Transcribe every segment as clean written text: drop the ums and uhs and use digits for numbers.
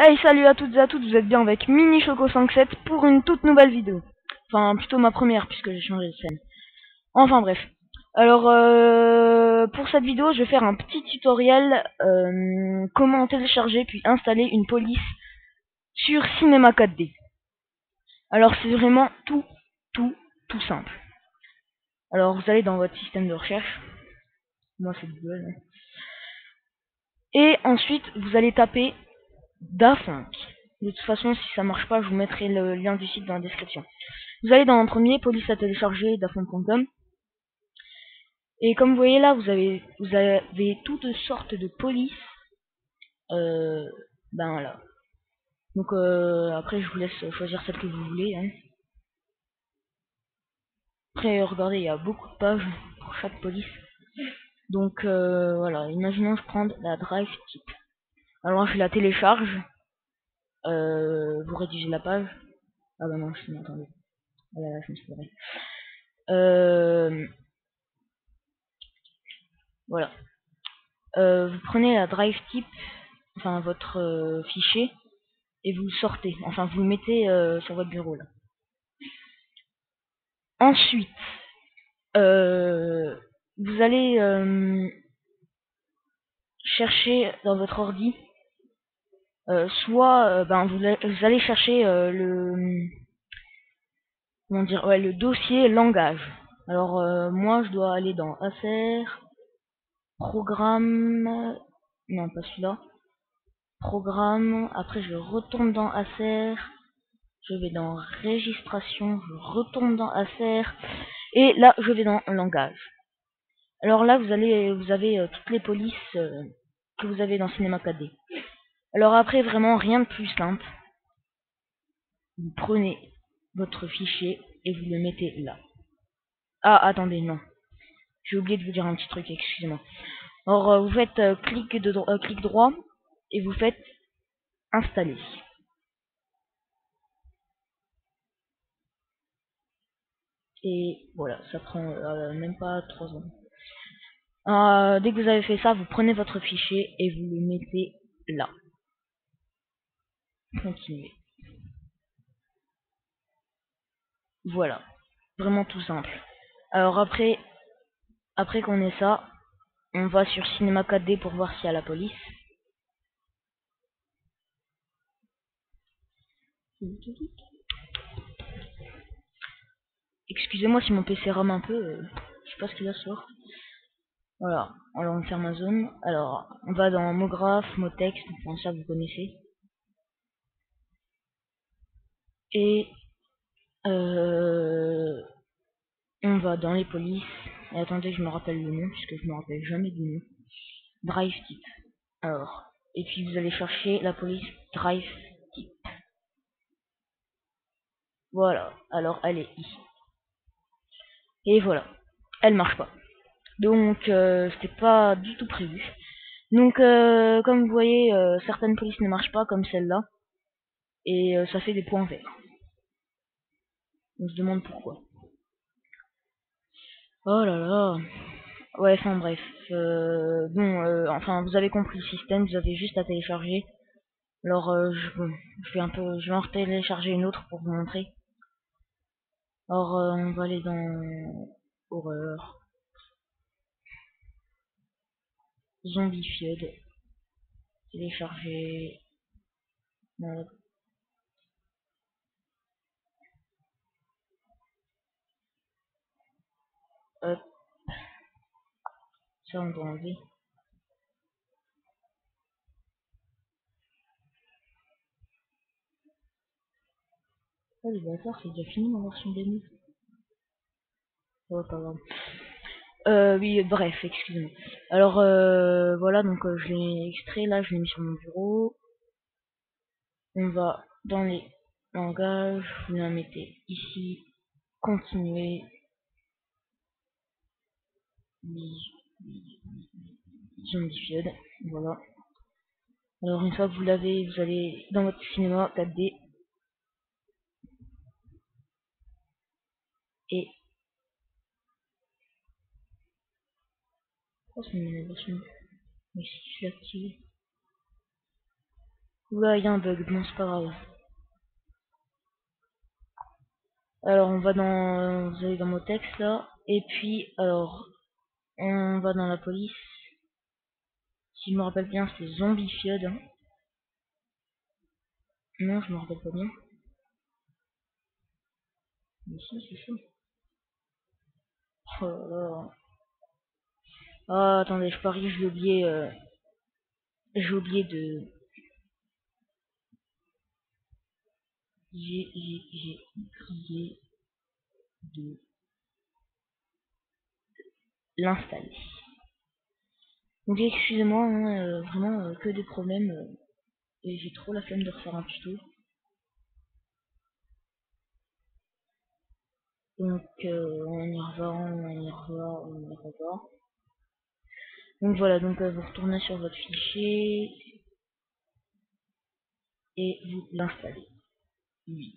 Hey, salut à toutes et à tous, vous êtes bien avec Mini Choco 57 pour une toute nouvelle vidéo. Enfin, plutôt ma première puisque j'ai changé de scène. Enfin bref. Alors, pour cette vidéo, je vais faire un petit tutoriel comment télécharger puis installer une police sur Cinema 4D. Alors, c'est vraiment tout simple. Alors, vous allez dans votre système de recherche. Moi, c'est Google. Hein. Et ensuite, vous allez taper Da5. De toute façon, si ça marche pas, je vous mettrai le lien du site dans la description. Vous allez dans le premier, police à télécharger, dafont.com. Et comme vous voyez là, vous avez toutes sortes de polices. Ben là. Donc après, je vous laisse choisir celle que vous voulez. Hein. Après, regardez, il y a beaucoup de pages pour chaque police. Donc voilà, imaginons je prends la drive type. Alors je la télécharge. Vous rédigez la page. Ah bah non, je attendez. Ah là, je me suis barré. Voilà. Vous prenez la drive type, enfin votre fichier, et vous le sortez. Enfin, vous le mettez sur votre bureau là. Ensuite, vous allez chercher dans votre ordi, soit vous allez chercher le dossier langage. Alors moi je dois aller dans Acer, programme, non pas celui-là, programme, après je retourne dans Acer, je vais dans registration, je retourne dans Acer, et là je vais dans langage. Alors là vous avez toutes les polices que vous avez dans Cinema 4D. Alors après vraiment rien de plus simple. Vous prenez votre fichier et vous le mettez là. Ah attendez, non. J'ai oublié de vous dire un petit truc, excusez-moi. Alors vous faites clic droit et vous faites installer. Et voilà, ça prend même pas 3 secondes. Dès que vous avez fait ça, vous prenez votre fichier et vous le mettez là. Continuez. Voilà. Vraiment tout simple. Alors après qu'on ait ça, on va sur Cinema 4D pour voir s'il y a la police. Excusez-moi si mon PC rame un peu, je sais pas ce qu'il a sort. Voilà, alors on ferme ma zone. Alors, on va dans mot graphe, mot texte, enfin ça vous connaissez. Et on va dans les polices. Et attendez que je me rappelle le nom, puisque je me rappelle jamais du nom. Drive type. Alors, et puis vous allez chercher la police drive type. Voilà, alors elle est ici. Et voilà, elle marche pas. Donc c'était pas du tout prévu. Donc comme vous voyez, certaines polices ne marchent pas comme celle-là. Et ça fait des points verts. On se demande pourquoi. Oh là là. Ouais, enfin bref. Enfin vous avez compris le système, vous avez juste à télécharger. Alors je vais en télécharger une autre pour vous montrer. Alors on va aller dans horreur, zombified, télécharger. Hop, ça on doit enlever. Oh les bâtards, c'est déjà fini ma version démo. Oh pas grave. Oui, bref, excusez-moi. Alors voilà, donc je l'ai extrait là, je l'ai mis sur mon bureau. On va dans les langages, vous la mettez ici, continuer, zombified, voilà. Alors une fois que vous l'avez, vous allez dans votre cinéma 4D et oh c'est une version mais si je l'ai activé. Oula, il y a un bug, bon c'est pas grave. Alors on va dans... Vous allez dans Motex là. Et puis, alors, on va dans la police. Si je me rappelle bien, c'est Zombified. Hein. Non, je me rappelle pas bien. Mais si, c'est ça. Oh là là. Ah, attendez, je parie, j'ai oublié... J'ai oublié de... J'ai oublié de l'installer. Donc excusez-moi, hein, vraiment que des problèmes. Et j'ai trop la flemme de refaire un tuto. Donc on y reva, on y reva, on y reva. Donc voilà, donc vous retournez sur votre fichier et vous l'installez. Oui.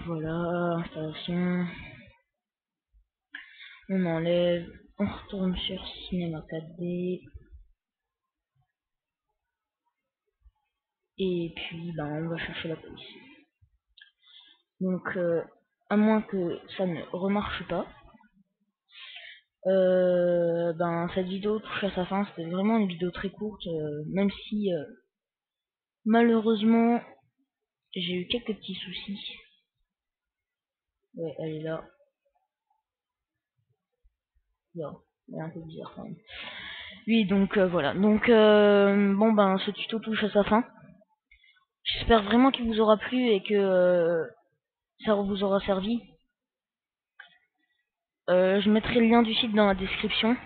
Voilà, installation. On enlève, on retourne sur Cinema 4D. Et puis ben on va chercher la police. Donc à moins que ça ne remarche pas, ben cette vidéo touche à sa fin. C'était vraiment une vidéo très courte, même si malheureusement j'ai eu quelques petits soucis. Ouais, elle est là. Là, elle est un peu bizarre quand même. Oui, donc voilà. Donc bon ben ce tuto touche à sa fin. J'espère vraiment qu'il vous aura plu et que ça vous aura servi. Je mettrai le lien du site dans la description.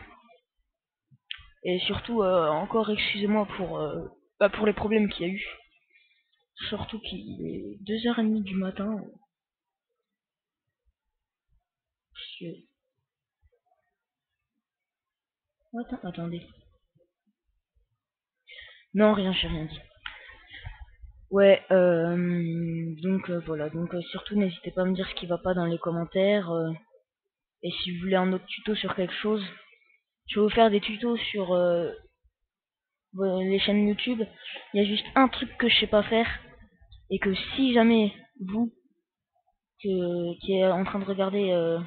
Et surtout, encore excusez-moi pour les problèmes qu'il y a eu. Surtout qu'il est 2h30 du matin. Puisque... Attendez. Non, rien, j'ai rien dit. Ouais, donc voilà. Donc surtout, n'hésitez pas à me dire ce qui va pas dans les commentaires. Et si vous voulez un autre tuto sur quelque chose, je vais vous faire des tutos sur les chaînes YouTube. Il y a juste un truc que je sais pas faire. Et que si jamais vous, qui est en train de regarder...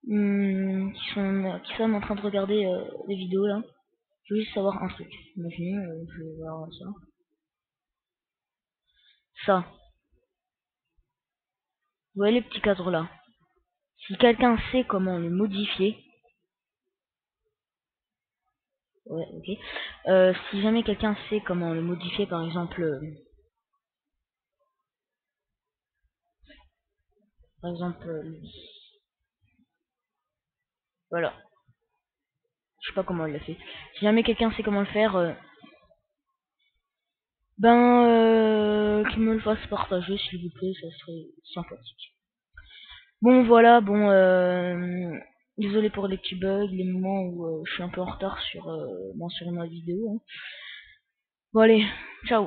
qui sommes en train de regarder les vidéos là, je veux juste savoir un truc. Imaginez, je vais voir ça. Ça. Vous voyez les petits cadres là. Si quelqu'un sait comment le modifier, ouais, ok. Si jamais quelqu'un sait comment le modifier, par exemple, lui. Voilà. Je sais pas comment il l'a fait. Si jamais quelqu'un sait comment le faire, qu'il me le fasse partager s'il vous plaît, ça serait sympathique. Bon voilà, bon désolé pour les petits bugs, les moments où je suis un peu en retard sur ma vidéo. Hein. Bon allez, ciao.